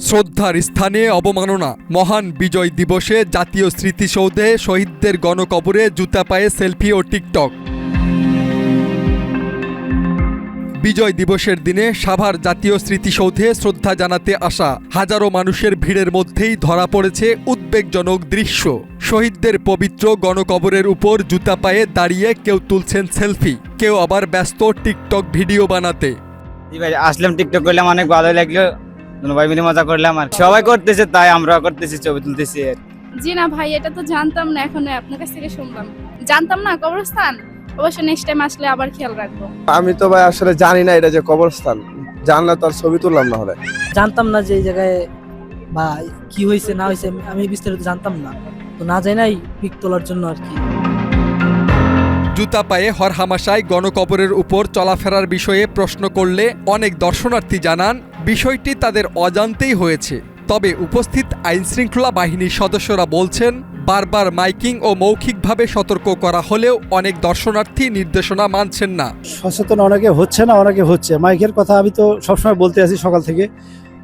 শ্রদ্ধার স্থানে অবমাননা। মহান বিজয় দিবসে জাতীয় স্মৃতিসৌধে শহীদদের গণকবরে জুতা পায়ে সেলফি ও টিকটক। বিজয় দিবসের দিনে সাভার জাতীয় স্মৃতিসৌধে শ্রদ্ধা জানাতে আসা হাজারো মানুষের ভিড়ের মধ্যেই ধরা পড়েছে উদ্বেগজনক দৃশ্য। শহীদদের পবিত্র গণকবরের উপর জুতা পায়ে দাঁড়িয়ে কেউ তুলছেন সেলফি, কেউ আবার ব্যস্ত টিকটক ভিডিও বানাতে। আসলাম, টিকটক করলাম, অনেক ভালো লাগলো, ভাই মিলে মজা করলাম। আর সবাই করতেছে তাই আমরাও করতেছি, ছবি তুলতেছি। জি না ভাই, এটা তো জানতাম না, এখন আপনার কাছ থেকে শুনলাম। জানতাম না কবরস্থান। অবশ্যই নেক্সট টাইম আসলে আবার খেয়াল রাখবো। আমি তো ভাই আসলে জানি না এটা যে কবরস্থান, জানলে তো আর ছবি তুললাম না। হলে জানতাম না যে এই জায়গায় বা কি হয়েছে না হয়েছে আমি বিস্তারিত জানতাম না, তো না যাই নাই পিক তোলার জন্য আর কি। জুতা পায়ে হরহামাশায় গণকবরের উপর চলাফেরার বিষয়ে প্রশ্ন করলে অনেক দর্শনার্থী জানান বিষয়টি তাদের অজান্তেই হয়েছে। তবে উপস্থিত আইনশৃঙ্খলা বাহিনীর সদস্যরা বলছেন বারবার মাইকিং ও মৌখিকভাবে সতর্ক করা হলেও অনেক দর্শনার্থী নির্দেশনা মানছেন না। সচেতন অনেকে হচ্ছে না, অনেকে হচ্ছে। মাইকের কথা আমি তো সবসময় বলতে আছি সকাল থেকে।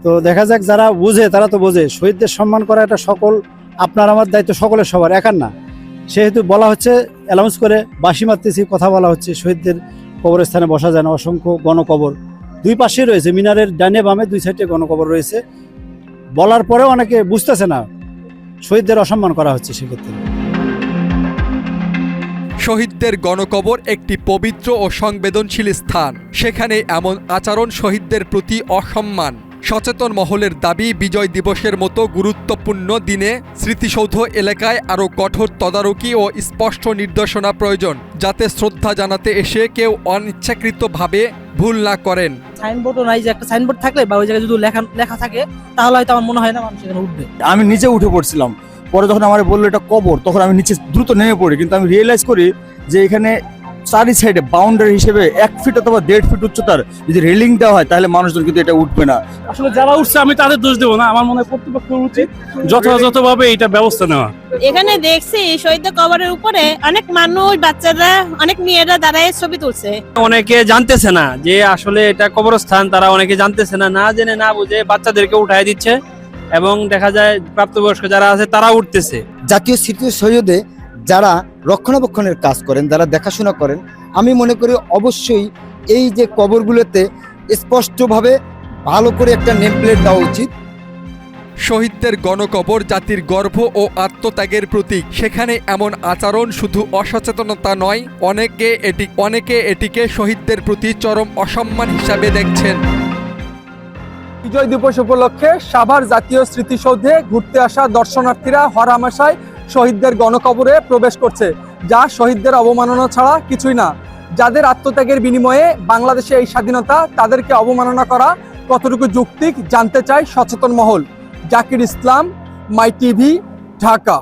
তো দেখা যাক, যারা বুঝে তারা তো বোঝে। শহীদদের সম্মান করা এটা সকল আপনার আমার দায়িত্ব, সকলের সবার, একার না। সেহেতু বলা হচ্ছে, অ্যালাউন্স করে বাঁশি মারতেছি, কথা বলা হচ্ছে শহীদদের কবরস্থানে বসা যায় না। অসংখ্য গণকবর দুই পাশে রয়েছে, মিনারের ডানে বামে দুই সাইডে গণকবর রয়েছে। বলার পরেও অনেকে বুঝতেছে না, শহীদদের অসম্মান করা হচ্ছে। সেক্ষেত্রে শহীদদের গণকবর একটি পবিত্র ও সংবেদনশীল স্থান, সেখানে এমন আচরণ শহীদদের প্রতি অসম্মান। সচেতন মহলের দাবি, বিজয় দিবসের মতো গুরুত্বপূর্ণ দিনে স্মৃতিসৌধ এলাকায় আরও কঠোর তদারকি ও স্পষ্ট নির্দেশনা প্রয়োজন, যাতে শ্রদ্ধা জানাতে এসে কেউ অনিচ্ছাকৃতভাবে ভুল না করেন। সাইনবোর্ডও নাই, যে একটা সাইনবোর্ড থাকলে বা ওই জায়গায় যদি লেখা থাকে তাহলে হয়তো আমার মনে হয় না মানুষ এখানে উঠবে। আমি নিচে উঠে পড়ছিলাম, পরে যখন আমার বললো এটা কবর, তখন আমি নিচে দ্রুত নেমে পড়ি। কিন্তু আমি রিয়েলাইজ করি যে এখানে চারি সাইডে বাউন্ডারি হিসেবে 1 ফিট অথবা 1.5 ফিট উচ্চতার যদি রেলিং দেওয়া হয় তাহলে মানুষজন কিন্তু এটা উঠবে না। আসলে যারা উঠছে আমি তাদের দোষ দেবো না, আমার মনে হয় কর্তৃপক্ষের উচিত যথাযথভাবে এটা ব্যবস্থা নেওয়া। এখানে দেখছি শহীদ কবরের উপরে অনেক মানুষ, বাচ্চারা, অনেক মেয়েরা দাঁড়ায় ছবি তুলছে। অনেকে জানতেছে না যে আসলে এটা কবরস্থান, তারা অনেকে জানতেছে না, না জেনে না বুঝে বাচ্চাদেরকে উঠায় দিচ্ছে এবং দেখা যায় প্রাপ্তবয়স্ক যারা আছে তারা উঠতেছে। জাতীয় স্মৃতিসৌধে যারা রক্ষণাবেক্ষণের কাজ করেন, যারা দেখাশোনা করেন, আমি মনে করি অবশ্যই এই যে কবরগুলোতে স্পষ্টভাবে ভালো করে একটা নেম প্লেট দেওয়া উচিত। শহীদদের গণকবর জাতির গর্ব ও আত্মত্যাগের প্রতীক, সেখানে এমন আচরণ শুধু অসচেতনতা নয়, অনেকে এটিকে শহীদদের প্রতি চরম অসম্মান হিসাবে দেখছেন। বিজয় দিবস উপলক্ষে সাভার জাতীয় স্মৃতিসৌধে ঘুরতে আসা দর্শনার্থীরা হরহামেশায় শহীদদের গণকবরে প্রবেশ করছে, যা শহীদদের অবমাননা ছাড়া কিছুই না। যাদের আত্মত্যাগের বিনিময়ে বাংলাদেশে এই স্বাধীনতা, তাদেরকে অবমাননা করা কতটুকু যৌক্তিক জানতে চায় সচেতন মহল। জাকির ইসলাম, মাই টিভি, ঢাকা।